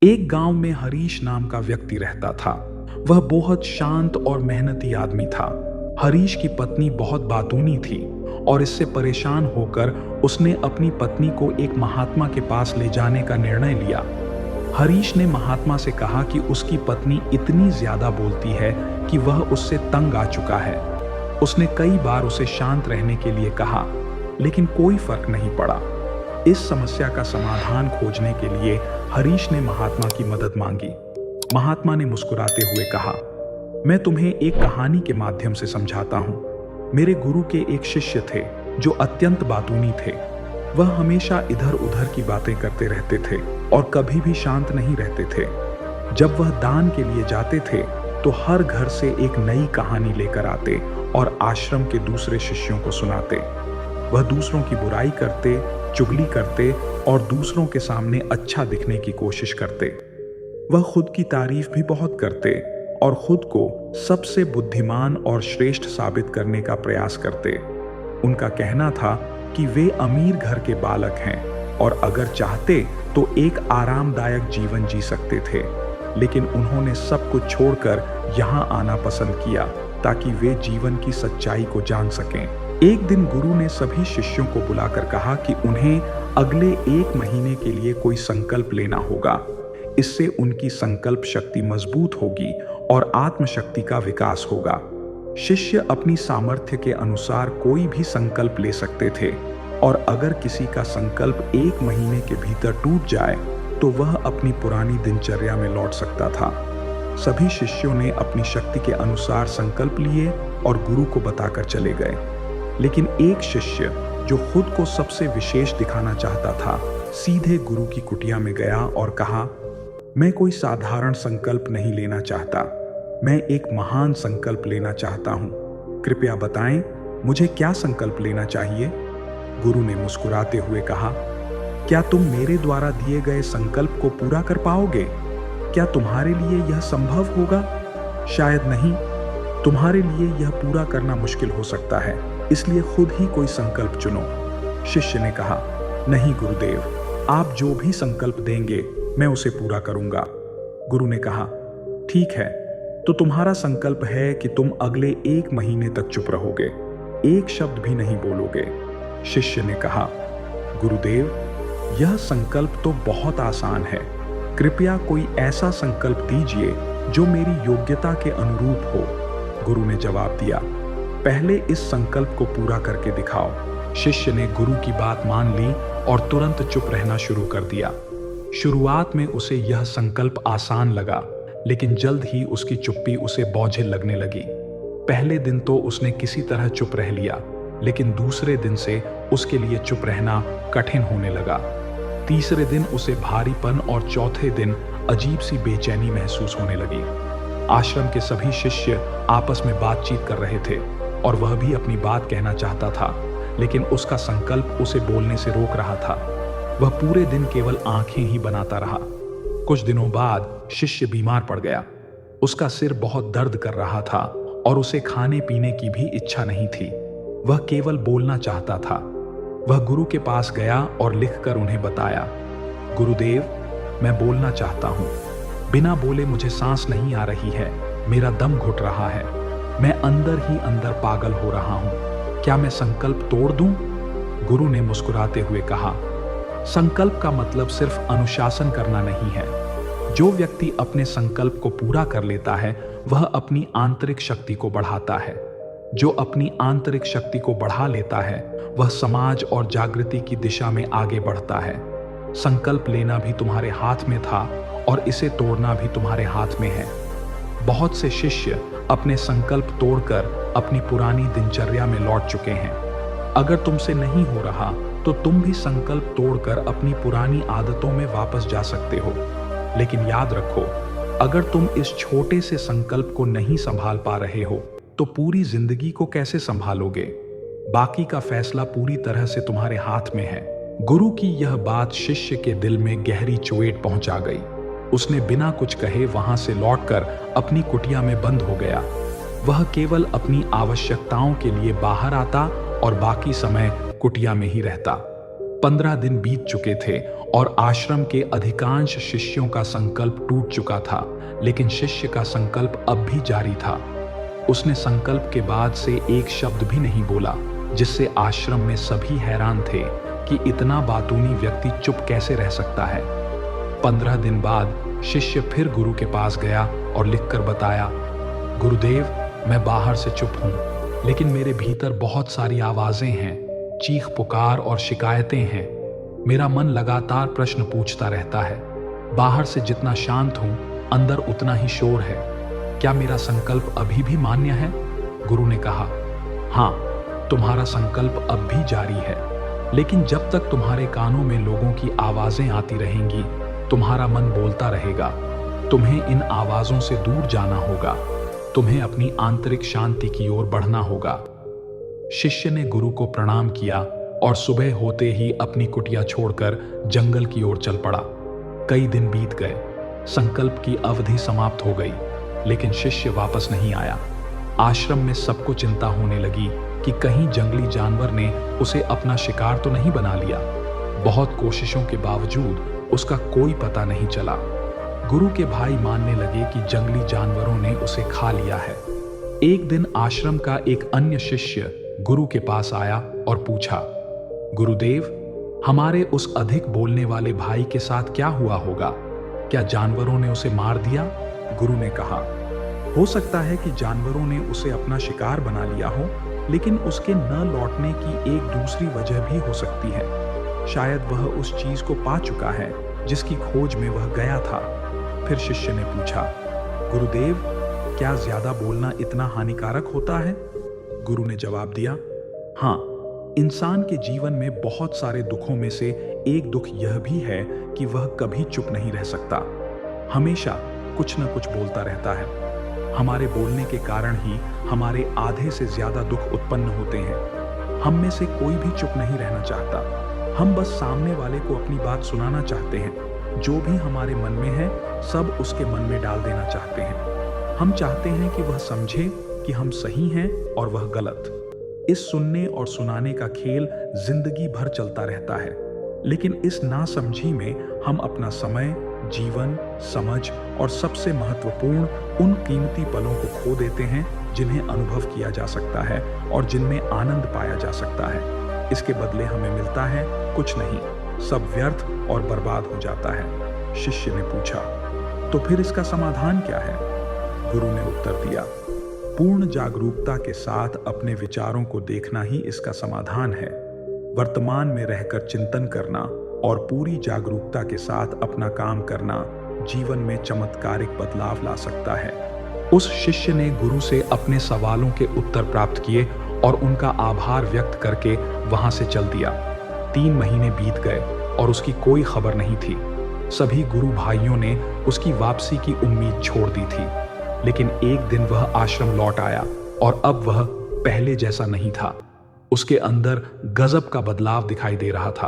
एक गांव में हरीश नाम का व्यक्ति रहता था। वह बहुत शांत और मेहनती आदमी था। हरीश की पत्नी बहुत बातूनी थी और इससे परेशान होकर उसने अपनी पत्नी को एक महात्मा के पास ले जाने का निर्णय लिया। हरीश ने महात्मा से कहा कि उसकी पत्नी इतनी ज्यादा बोलती है कि वह उससे तंग आ चुका है। उसने कई बार उसे शांत रहने के लिए कहा, लेकिन कोई फर्क नहीं पड़ा। इस समस्या का समाधान खोजने के लिए हरीश ने महात्मा की मदद मांगी। महात्मा ने मुस्कुराते हुए कहा, मैं तुम्हें एक कहानी के माध्यम से समझाता हूँ। मेरे गुरु के एक शिष्य थे जो अत्यंत बातूनी थे। वह हमेशा इधर उधर की बातें करते रहते थे और कभी भी शांत नहीं रहते थे। जब वह दान के लिए जाते थे तो हर घर से एक नई कहानी लेकर आते और आश्रम के दूसरे शिष्यों को सुनाते। वह दूसरों की बुराई करते, चुगली करते और दूसरों के सामने अच्छा दिखने की कोशिश करते। वह खुद की तारीफ भी बहुत करते और खुद को सबसे बुद्धिमान और श्रेष्ठ साबित करने का प्रयास करते। उनका कहना था कि वे अमीर घर के बालक हैं और अगर चाहते तो एक आरामदायक जीवन जी सकते थे, लेकिन उन्होंने सब कुछ छोड़कर यहाँ आना पसंद किया ताकि वे जीवन की सच्चाई को जान सकें। एक दिन गुरु ने सभी शिष्यों को बुलाकर कहा कि उन्हें अगले 1 महीने के लिए कोई संकल्प लेना होगा। इससे उनकी संकल्प शक्ति मजबूत होगी और आत्मशक्ति का विकास होगा। शिष्य अपनी सामर्थ्य के अनुसार कोई भी संकल्प ले सकते थे और अगर किसी का संकल्प 1 महीने के भीतर टूट जाए तो वह अपनी पुरानी दिनचर्या में लौट सकता था। सभी शिष्यों ने अपनी शक्ति के अनुसार संकल्प लिए और गुरु को बताकर चले गए। लेकिन एक शिष्य जो खुद को सबसे विशेष दिखाना चाहता था, सीधे गुरु की कुटिया में गया और कहा, मैं कोई साधारण संकल्प नहीं लेना चाहता, मैं एक महान संकल्प लेना चाहता हूँ। कृपया बताएं, मुझे क्या संकल्प लेना चाहिए? गुरु ने मुस्कुराते हुए कहा, क्या तुम मेरे द्वारा दिए गए संकल्प को पूरा कर पाओगे? क्या तुम्हारे लिए यह संभव होगा? शायद नहीं। तुम्हारे लिए यह पूरा करना मुश्किल हो सकता है, इसलिए खुद ही कोई संकल्प चुनो। शिष्य ने कहा, नहीं गुरुदेव, आप जो भी संकल्प देंगे मैं उसे पूरा करूंगा। गुरु ने कहा, ठीक है, तो तुम्हारा संकल्प है कि तुम अगले 1 महीने तक चुप रहोगे, एक शब्द भी नहीं बोलोगे। शिष्य ने कहा, गुरुदेव, यह संकल्प तो बहुत आसान है। कृपया कोई ऐसा संकल्प दीजिए जो मेरी योग्यता के अनुरूप हो। गुरु ने जवाब दिया, पहले इस संकल्प को पूरा करके दिखाओ। शिष्य ने गुरु की बात मान ली और तुरंत चुप रहना शुरू कर दिया। शुरुआत में उसे यह संकल्प आसान लगा, लेकिन जल्द ही उसकी चुप्पी उसे बोझिल लगने लगी। पहले दिन तो उसने किसी तरह चुप रह लिया, लेकिन दूसरे दिन से उसके लिए चुप रहना कठिन होने लगा। तीसरे दिन उसे भारीपन और चौथे दिन अजीब सी बेचैनी महसूस होने लगी। आश्रम के सभी शिष्य आपस में बातचीत कर रहे थे और वह भी अपनी बात कहना चाहता था, लेकिन उसका संकल्प उसे बोलने से रोक रहा था। वह पूरे दिन केवल आंखें ही बनाता रहा। कुछ दिनों बाद शिष्य बीमार पड़ गया। उसका सिर बहुत दर्द कर रहा था और उसे खाने पीने की भी इच्छा नहीं थी। वह केवल बोलना चाहता था। वह गुरु के पास गया और लिखकर उन्हें बताया, गुरुदेव, मैं बोलना चाहता हूँ। बिना बोले मुझे सांस नहीं आ रही है, मेरा दम घुट रहा है, मैं अंदर ही अंदर पागल हो रहा हूँ। क्या मैं संकल्प तोड़ दूं? गुरु ने मुस्कुराते हुए कहा, संकल्प का मतलब सिर्फ अनुशासन करना नहीं है। जो व्यक्ति अपने संकल्प को पूरा कर लेता है वह अपनी आंतरिक शक्ति को बढ़ाता है। जो अपनी आंतरिक शक्ति को बढ़ा लेता है वह समाज और जागृति की दिशा में आगे बढ़ता है। संकल्प लेना भी तुम्हारे हाथ में था और इसे तोड़ना भी तुम्हारे हाथ में है। बहुत से शिष्य अपने संकल्प तोड़कर अपनी पुरानी दिनचर्या में लौट चुके हैं। अगर तुमसे नहीं हो रहा तो तुम भी संकल्प तोड़कर अपनी पुरानी आदतों में वापस जा सकते हो। लेकिन याद रखो, अगर तुम इस छोटे से संकल्प को नहीं संभाल पा रहे हो तो पूरी जिंदगी को कैसे संभालोगे? बाकी का फैसला पूरी तरह से तुम्हारे हाथ में है। गुरु की यह बात शिष्य के दिल में गहरी चोट पहुंचा गई। उसने बिना कुछ कहे वहां से लौटकर अपनी कुटिया में बंद हो गया। वह केवल अपनी आवश्यकताओं के लिए बाहर आता और बाकी समय कुटिया में ही रहता। 15 दिन बीत चुके थे और आश्रम के अधिकांश शिष्यों का संकल्प टूट चुका था, लेकिन शिष्य का संकल्प अब भी जारी था। उसने संकल्प के बाद से एक शब्द भी नहीं बोला, जिससे आश्रम में सभी हैरान थे कि इतना बातूनी व्यक्ति चुप कैसे रह सकता है। 15 दिन बाद शिष्य फिर गुरु के पास गया और लिखकर बताया, गुरुदेव, मैं बाहर से चुप हूं, लेकिन मेरे भीतर बहुत सारी आवाजें हैं, चीख पुकार और शिकायतें हैं। मेरा मन लगातार प्रश्न पूछता रहता है। बाहर से जितना शांत हूं, अंदर उतना ही शोर है। क्या मेरा संकल्प अभी भी मान्य है? गुरु ने कहा, हाँ, तुम्हारा संकल्प अब भी जारी है, लेकिन जब तक तुम्हारे कानों में लोगों की आवाजें आती रहेंगी, तुम्हारा मन बोलता रहेगा। तुम्हें इन आवाजों से दूर जाना होगा। तुम्हें अपनी आंतरिक शांति की ओर बढ़ना होगा। शिष्य ने गुरु को प्रणाम किया और सुबह होते ही अपनी कुटिया छोड़कर जंगल की ओर चल पड़ा। कई दिन बीत गए, संकल्प की अवधि समाप्त हो गई, लेकिन शिष्य वापस नहीं आया। आश्रम में सबको चिंता होने लगी कि कहीं जंगली जानवर ने उसे अपना शिकार तो नहीं बना लिया। बहुत कोशिशों के बावजूद उसका कोई पता नहीं चला। गुरु के भाई मानने लगे कि जंगली जानवरों ने उसे खा लिया है। एक दिन आश्रम का एक अन्य शिष्य गुरु के पास आया और पूछा, गुरुदेव, हमारे उस अधिक बोलने वाले भाई के साथ क्या हुआ होगा? क्या जानवरों ने उसे मार दिया? गुरु ने कहा, हो सकता है कि जानवरों ने उसे अपना शिकार बना लिया हो, लेकिन उसके न लौटने की एक दूसरी वजह भी हो सकती है। शायद वह उस चीज को पा चुका है जिसकी खोज में वह गया था। फिर शिष्य ने पूछा, गुरुदेव, क्या ज्यादा बोलना इतना हानिकारक होता है? गुरु ने जवाब दिया, हाँ, इंसान के जीवन में बहुत सारे दुखों में से एक दुख यह भी है कि वह कभी चुप नहीं रह सकता। हमेशा कुछ न कुछ बोलता रहता है। हमारे बोलने के कारण ही हमारे आधे से ज्यादा दुख उत्पन्न होते हैं। हम में से कोई भी चुप नहीं रहना चाहता। हम बस सामने वाले को अपनी बात सुनाना चाहते हैं। जो भी हमारे मन में है, सब उसके मन में डाल देना चाहते हैं। हम चाहते हैं कि वह समझे कि हम सही हैं और वह गलत। इस सुनने और सुनाने का खेल जिंदगी भर चलता रहता है, लेकिन इस नासमझी में हम अपना समय, जीवन, समझ और सबसे महत्वपूर्ण उन कीमती पलों को खो देते हैं जिन्हें अनुभव किया जा सकता है और जिनमें आनंद पाया जा सकता है। इसके बदले हमें मिलता है कुछ नहीं, सब व्यर्थ और बर्बाद हो जाता है। शिष्य ने पूछा, तो फिर इसका समाधान क्या है? गुरु ने उत्तर दिया, पूर्ण जागरूकता के साथ अपने विचारों को देखना ही इसका समाधान है। वर्तमान में रहकर चिंतन करना और पूरी जागरूकता के साथ अपना काम करना जीवन में चमत्कारिक बदलाव ला सकता है। उस शिष्य ने गुरु से अपने सवालों के उत्तर प्राप्त किए और उनका आभार व्यक्त करके वहां से चल दिया। 3 महीने बीत गए और उसकी कोई खबर नहीं थी। सभी गुरु भाइयों ने उसकी वापसी की उम्मीद छोड़ दी थी, लेकिन एक दिन वह आश्रम लौट आया और अब वह पहले जैसा नहीं था। उसके अंदर गजब का बदलाव दिखाई दे रहा था।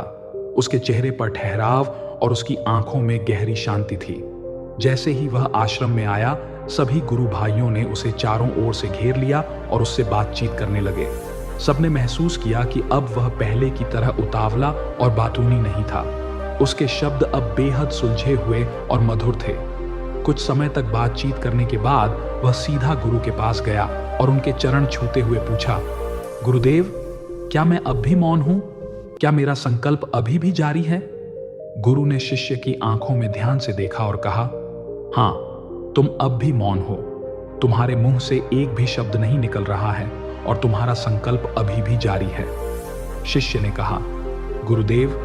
उसके चेहरे पर ठहराव और उसकी आंखों में गहरी शांति थी। जैसे ही वह आश्रम में आया, सभी गुरु भाइयों ने उसे चारों ओर से घेर लिया और उससे बातचीत करने लगे। सबने महसूस किया कि अब वह पहले की तरह उतावला और बातूनी नहीं था। उसके शब्द अब बेहद सुलझे हुए और मधुर थे। कुछ समय तक बातचीत करने के बाद वह सीधा गुरु के पास गया और उनके चरण छूते हुए पूछा, गुरुदेव, क्या मैं अब भी मौन हूं? क्या मेरा संकल्प अभी भी जारी है? गुरु ने शिष्य की आंखों में ध्यान से देखा और कहा, हाँ, तुम अब भी मौन हो। तुम्हारे मुंह से एक भी शब्द नहीं निकल रहा है और तुम्हारा संकल्प अभी भी जारी है। शिष्य ने कहा, गुरुदेव,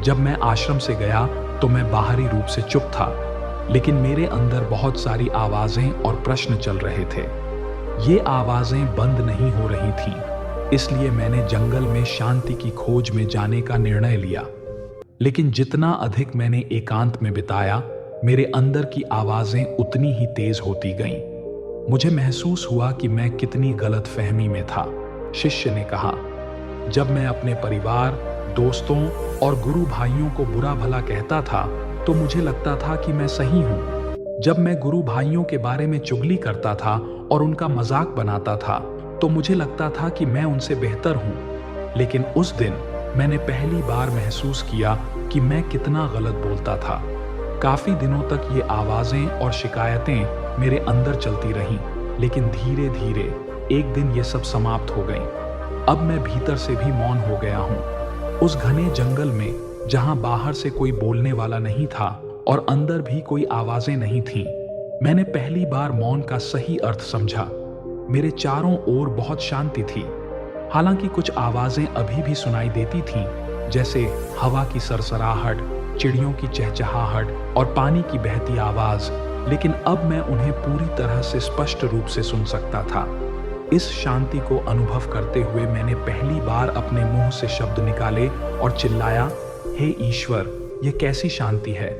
जब मैं आश्रम से गया तो मैं बाहरी रूप से चुप था, लेकिन मेरे अंदर बहुत सारी आवाजें और प्रश्न चल रहे थे। ये आवाजें बंद नहीं हो रही थीं, इसलिए मैंने जंगल में शांति की खोज में जाने का निर्णय लिया। लेकिन जितना अधिक मैंने एकांत में बिताया, मेरे अंदर की आवाजें उतनी ही तेज होती गईं। मुझे महसूस हुआ कि मैं कितनी गलतफहमी में था। शिष्य ने कहा, जब मैं अपने परिवार, दोस्तों और गुरु भाइयों को बुरा भला कहता था तो मुझे लगता था कि मैं सही हूं। जब मैं गुरु भाइयों के बारे में चुगली करता था और उनका मजाक बनाता था तो मुझे लगता था कि मैं उनसे बेहतर हूं। लेकिन उस दिन मैंने पहली बार महसूस किया कि मैं कितना गलत बोलता था। काफी दिनों तक ये आवाजें और शिकायतें मेरे अंदर चलती रहीं, लेकिन धीरे धीरे एक दिन ये सब समाप्त हो गईं। अब मैं भीतर से भी मौन हो गया हूँ। उस घने जंगल में जहाँ बाहर से कोई बोलने वाला नहीं था और अंदर भी कोई आवाजें नहीं थीं, मैंने पहली बार मौन का सही अर्थ समझा। मेरे चारों ओर बहुत शांति थी। हालांकि कुछ आवाजें अभी भी सुनाई देती थीं, जैसे हवा की सरसराहट, चिड़ियों की चहचहाहट और पानी की बहती आवाज, लेकिन अब मैं उन्हें पूरी तरह से स्पष्ट रूप से सुन सकता था। इस शांति को अनुभव करते हुए मैंने पहली बार अपने मुंह से शब्द निकाले और चिल्लाया, हे ईश्वर, ये कैसी शांति है?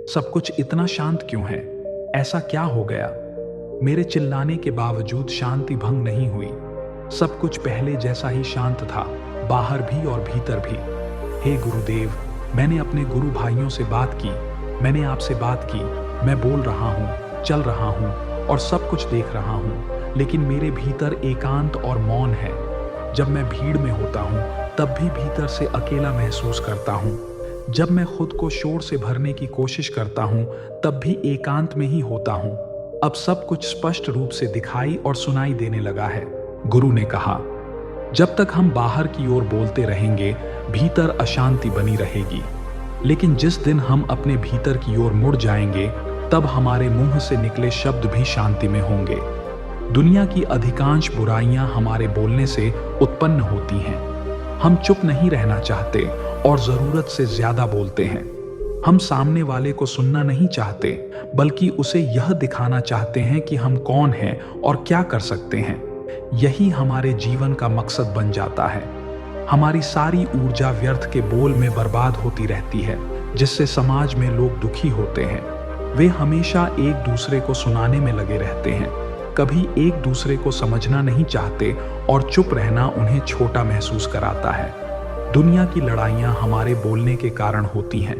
सब कुछ इतना शांत क्यों है? ऐसा क्या हो गया? मेरे चिल्लाने के बावजूद शांति भंग नहीं हुई। सब कुछ पहले जैसा ही शांत था, बाहर भी और भीतर भी। हे गुरुदेव, मैंने अपने गुरु भाइयों से बात की, मैंने आपसे बात की, मैं बोल रहा हूँ, चल रहा हूँ और सब कुछ देख रहा हूँ, लेकिन मेरे भीतर एकांत और मौन है। जब मैं भीड़ में होता हूँ तब भी भीतर से अकेला महसूस करता हूँ। जब मैं खुद को शोर से भरने की कोशिश करता हूँ तब भी एकांत में ही होता हूँ। अब सब कुछ स्पष्ट रूप से दिखाई और सुनाई देने लगा है। गुरु ने कहा, जब तक हम बाहर की ओर बोलते रहेंगे, भीतर अशांति बनी रहेगी, लेकिन जिस दिन हम अपने भीतर की ओर मुड़ जाएंगे, तब हमारे मुंह से निकले शब्द भी शांति में होंगे। दुनिया की अधिकांश बुराइयां हमारे बोलने से उत्पन्न होती हैं। हम चुप नहीं रहना चाहते और जरूरत से ज्यादा बोलते हैं। हम सामने वाले को सुनना नहीं चाहते, बल्कि उसे यह दिखाना चाहते हैं कि हम कौन हैं और क्या कर सकते हैं। यही हमारे जीवन का मकसद बन जाता है। हमारी सारी ऊर्जा व्यर्थ के बोल में बर्बाद होती रहती है, जिससे समाज में लोग दुखी होते हैं। वे हमेशा एक दूसरे को सुनाने में लगे रहते हैं, कभी एक दूसरे को समझना नहीं चाहते और चुप रहना उन्हें छोटा महसूस कराता है। दुनिया की लड़ाइयाँ हमारे बोलने के कारण होती हैं,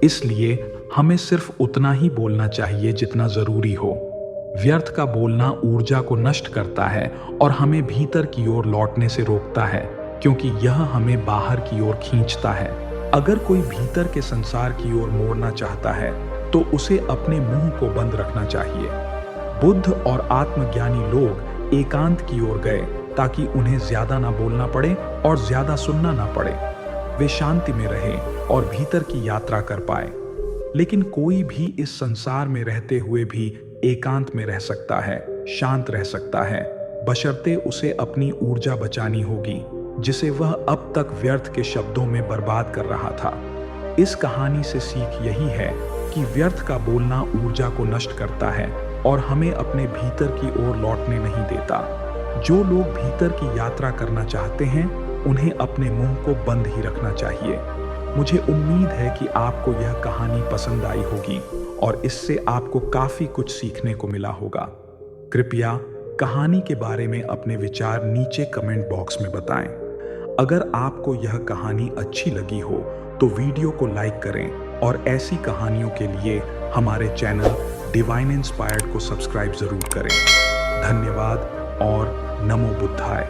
इसलिए हमें सिर्फ उतना ही बोलना चाहिए जितना जरूरी हो। व्यर्थ का बोलना ऊर्जा को नष्ट करता है और हमें भीतर की ओर लौटने से रोकता है, क्योंकि यह हमें बाहर की ओर खींचता है। अगर कोई भीतर के संसार की ओर मोड़ना चाहता है तो उसे अपने मुंह को बंद रखना चाहिए। बुद्ध और आत्मज्ञानी लोग एकांत की ओर गए ताकि उन्हें ज्यादा ना बोलना पड़े और ज्यादा सुनना ना पड़े। वे शांति में रहे और भीतर की यात्रा कर पाए। लेकिन कोई भी इस संसार में रहते हुए भी एकांत में रह सकता है, शांत रह सकता है, बशर्ते उसे अपनी ऊर्जा बचानी होगी, जिसे वह अब तक व्यर्थ के शब्दों में बर्बाद कर रहा था। इस कहानी से सीख यही है कि व्यर्थ का बोलना ऊर्जा को नष्ट करता है और हमें अपने भीतर की ओर लौटने नहीं देता। जो लोग भीतर की यात्रा करना चाहते हैं, उन्हें अपने मुंह को बंद ही रखना चाहिए। मुझे उम्मीद है कि आपको यह कहानी पसंद आई होगी और इससे आपको काफी कुछ सीखने को मिला होगा। कृपया कहानी के बारे में अपने विचार नीचे कमेंट बॉक्स में बताएं। अगर आपको यह कहानी अच्छी लगी हो तो वीडियो को लाइक करें और ऐसी कहानियों के लिए हमारे चैनल डिवाइन इंस्पायर्ड को सब्सक्राइब जरूर करें। धन्यवाद और नमो बुद्धाय।